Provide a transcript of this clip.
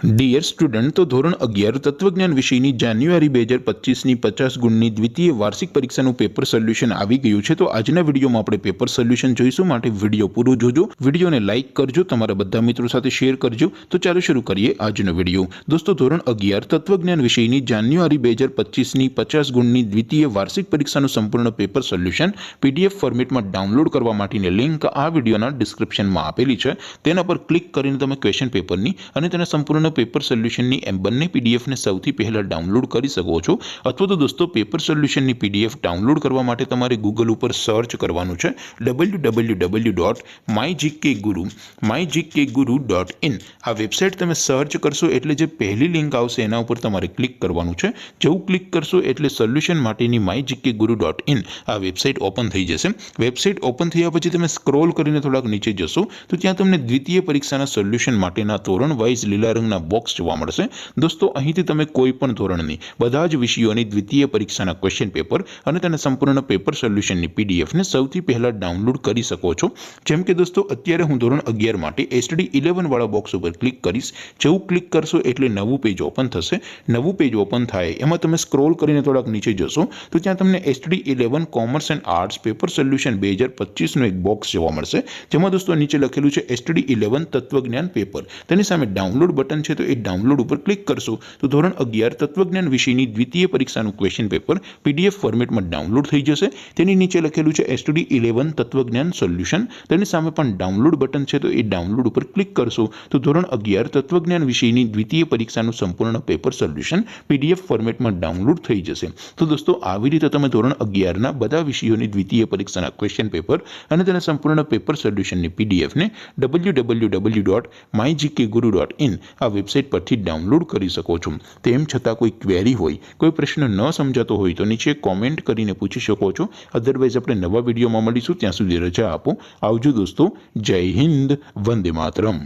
Dear student, તો ધોરણ 11 તત્વજ્ઞાન વિષયની જાન્યુઆરી 2025ની 50 ગુણની દ્વિતીય વાર્ષિક પરીક્ષાનું પેપર સોલ્યુશન આવી ગયું છે। તો આજના વિડીયોમાં આપણે પેપર સોલ્યુશન જોઈશું, માટે વિડીયો પૂરો જોજો, વિડીયોને લાઇક કરજો, તમારા બધા મિત્રો સાથે શેર કરજો। તો ચાલો શરૂ કરીએ આજનો વિડીયો। દોસ્તો, ધોરણ 11 તત્વજ્ઞાન વિષયની જાન્યુઆરી 2025ની 50 ગુણની દ્વિતીય વાર્ષિક પરીક્ષાનું સંપૂર્ણ પેપર સોલ્યુશન પીડીએફ ફોર્મેટમાં ડાઉનલોડ કરવા માટેની લિંક આ વિડીયોના ડિસ્ક્રિપ્શનમાં આપેલી છે। તેના પર ક્લિક કરીને તમે ક્વેશ્ચન પેપરની અને તેના સંપૂર્ણ પેપર સોલ્યુશનની એમ બંને પીડીએફને સૌથી પહેલા ડાઉનલોડ કરી શકો છો। અથવા તો દોસ્તો, પેપર સોલ્યુશનની પીડીએફ ડાઉનલોડ કરવા માટે તમારે ગૂગલ ઉપર સર્ચ કરવાનું છે www.mygkguru.in। આ વેબસાઇટ તમે સર્ચ કરશો એટલે જે પહેલી લિંક આવશે એના ઉપર તમારે ક્લિક કરવાનું છે। જેવું ક્લિક કરશો એટલે સોલ્યુશન માટેની mygkguru.in આ વેબસાઇટ ઓપન થઈ જશે। વેબસાઇટ ઓપન થયા પછી તમે સ્ક્રોલ કરીને થોડાક નીચે જશો તો ત્યાં તમને દ્વિતીય પરીક્ષાના સોલ્યુશન માટેના ધોરણ વાઇઝ લીલા રંગના બોક્સ જોવા મળશે। દોસ્તો, અહીંથી તમે કોઈ પણ ધોરણની બધા જ વિષયોની દ્વિતીય પરીક્ષાના ક્વેશ્ચન પેપર અને તેના સંપૂર્ણ પેપર સોલ્યુશનની પીડીએફને સૌથી પહેલા ડાઉનલોડ કરી શકો છો। જેમ કે દોસ્તો, અત્યારે હું ધોરણ 11 માટે એસટી 11 વાળા બોક્સ ઉપર ક્લિક કરીશ। જેવું ક્લિક કરશો એટલે નવું પેજ ઓપન થશે। નવું પેજ ઓપન થાય એમાં તમે સ્ક્રોલ કરીને થોડાક નીચે જશો તો ત્યાં તમને ST 11 commerce and arts paper solution 2025નું એક બોક્સ જોવા મળશે, જેમાં દોસ્તો નીચે લખેલું છે એસટી 11 તત્વજ્ઞાન પેપર। તેની સામે ડાઉનલોડ બટન છે, તો એ ડાઉનલોડ ઉપર ક્લિક કરશો તો ધોરણ 11 તત્વજ્ઞાન વિષયની દ્વિતીય પરીક્ષાનું ક્વેશ્ચન પેપર પીડીએફ ફોર્મેટમાં ડાઉનલોડ થઈ જશે। તેની નીચે લખેલું છે એસટી 11 તત્વજ્ઞાન સોલ્યુશન, તેની સામે પણ ડાઉનલોડ બટન છે, તો એ ડાઉનલોડ ઉપર ક્લિક કરશો તો ધોરણ 11 તત્વજ્ઞાન વિષયની દ્વિતીય પરીક્ષાનું સંપૂર્ણ પેપર સોલ્યુશન પીડીએફ ફોર્મેટમાં ડાઉનલોડ થઈ જશે। તો દોસ્તો, આવી રીતે તમે ધોરણ 11ના બધા વિષયોની દ્વિતીય પરીક્ષાના ક્વેશ્ચન પેપર અને તેના સંપૂર્ણ પેપર સોલ્યુશનની પીડીએફને www.mygkguru.in આ વેબસાઇટ પરથી ડાઉનલોડ કરી શકો છો। તેમ છતાં કોઈ ક્વેરી હોય, કોઈ પ્રશ્ન ન સમજાતો હોય તો નીચે કોમેન્ટ કરીને પૂછી શકો છો। અધરવાઇઝ આપણે નવા વિડીયોમાં મળીશું, ત્યાં સુધી રજા આપો। આવજો દોસ્તો, જય હિન્દ, વંદે માતરમ।